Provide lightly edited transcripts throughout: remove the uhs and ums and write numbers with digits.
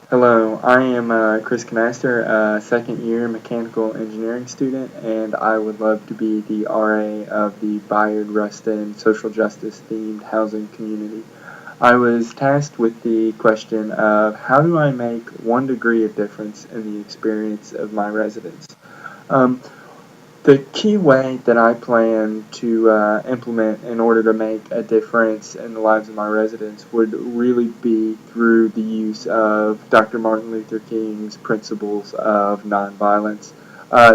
Hello, I am Chris Knaster, a second year mechanical engineering student, and I would love to be the RA of the Bayard Rustin social justice themed housing community. I was tasked with the question of how do I make 1 degree of difference in the experience of my residents? Um, the key way that I plan to implement in order to make a difference in the lives of my residents would really be through the use of Dr. Martin Luther King's principles of nonviolence.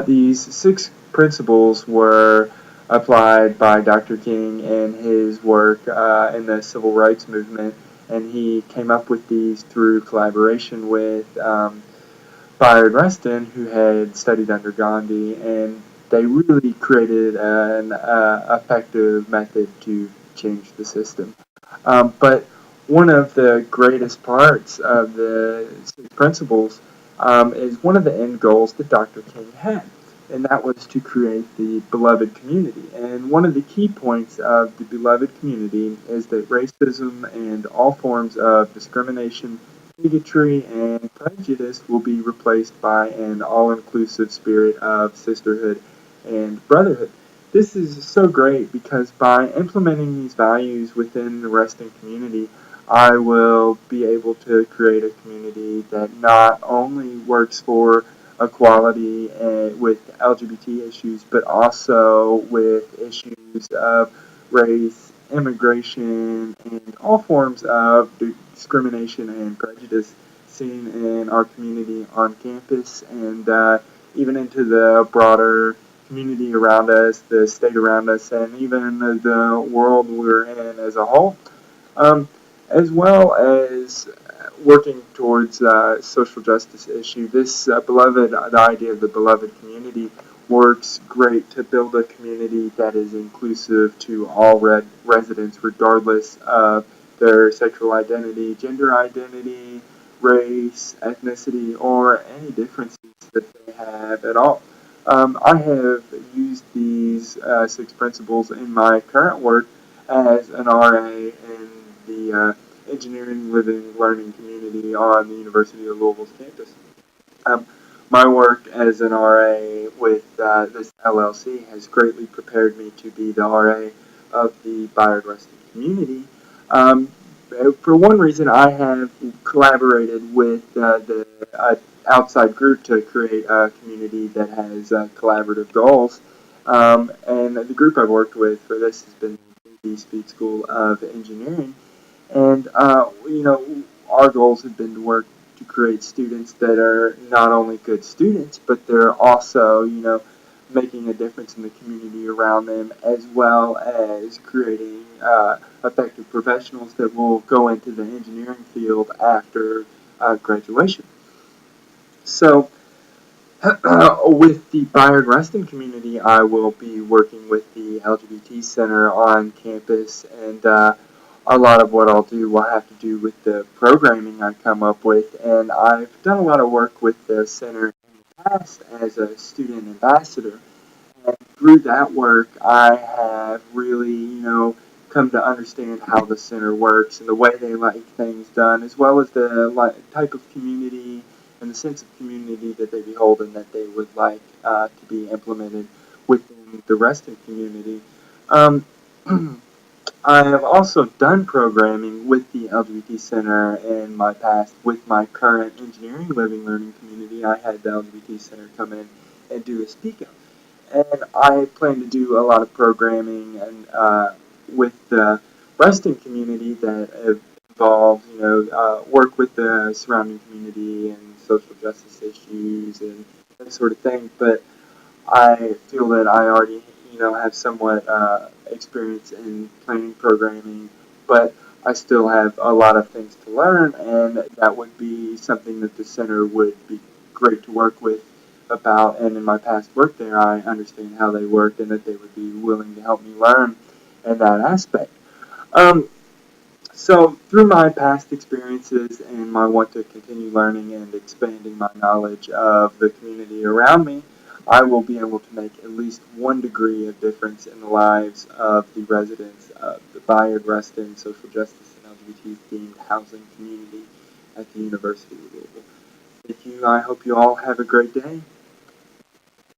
These 6 principles were applied by Dr. King in his work in the civil rights movement, and he came up with these through collaboration with Bayard Rustin, who had studied under Gandhi, and they really created an effective method to change the system. But one of the greatest parts of the six principles is one of the end goals that Dr. King had, and that was to create the beloved community. And one of the key points of the beloved community is that racism and all forms of discrimination, bigotry, and prejudice will be replaced by an all-inclusive spirit of sisterhood and brotherhood. This is so great because by implementing these values within the resting community, I will be able to create a community that not only works for equality with LGBT issues, but also with issues of race, immigration, and all forms of discrimination and prejudice seen in our community on campus and even into the broader community around us, the state around us, and even the world we're in as a whole, um, as well as working towards social justice issue. This the idea of the beloved community works great to build a community that is inclusive to all residents, regardless of their sexual identity, gender identity, race, ethnicity, or any differences that they have at all. I have used these 6 principles in my current work as an RA in the engineering living learning community on the University of Louisville's campus. Um, my work as an RA with this LLC has greatly prepared me to be the RA of the Bayard Rustin community. Um, for one reason, I have collaborated with the outside group to create a community that has collaborative goals. And the group I've worked with for this has been the Speed School of Engineering. And, our goals have been to work to create students that are not only good students, but they're also, making a difference in the community around them, as well as creating effective professionals that will go into the engineering field after graduation. So, with the Bayard Rustin community, I will be working with the LGBT Center on campus, and a lot of what I'll do will have to do with the programming I come up with. And I've done a lot of work with the center in the past as a student ambassador, and through that work, I have really, come to understand how the center works and the way they like things done, as well as the type of community and the sense of community that they behold and that they would like to be implemented within the resting community. Um, I have also done programming with the LGBT Center in my past. With my current engineering living learning community, I had the LGBT Center come in and do a speak up. And I plan to do a lot of programming and with the resting community that involves, work with the surrounding community and social justice issues and that sort of thing. But I feel that I already, have somewhat experience in planning programming, but I still have a lot of things to learn, and that would be something that the center would be great to work with about. And in my past work there, I understand how they work, and that they would be willing to help me learn in that aspect. Um, so, through my past experiences and my want to continue learning and expanding my knowledge of the community around me, I will be able to make at least 1 degree of difference in the lives of the residents of the Bayard Rustin Social Justice and LGBT themed housing community. at the University of Louisville. Thank you. I hope you all have a great day.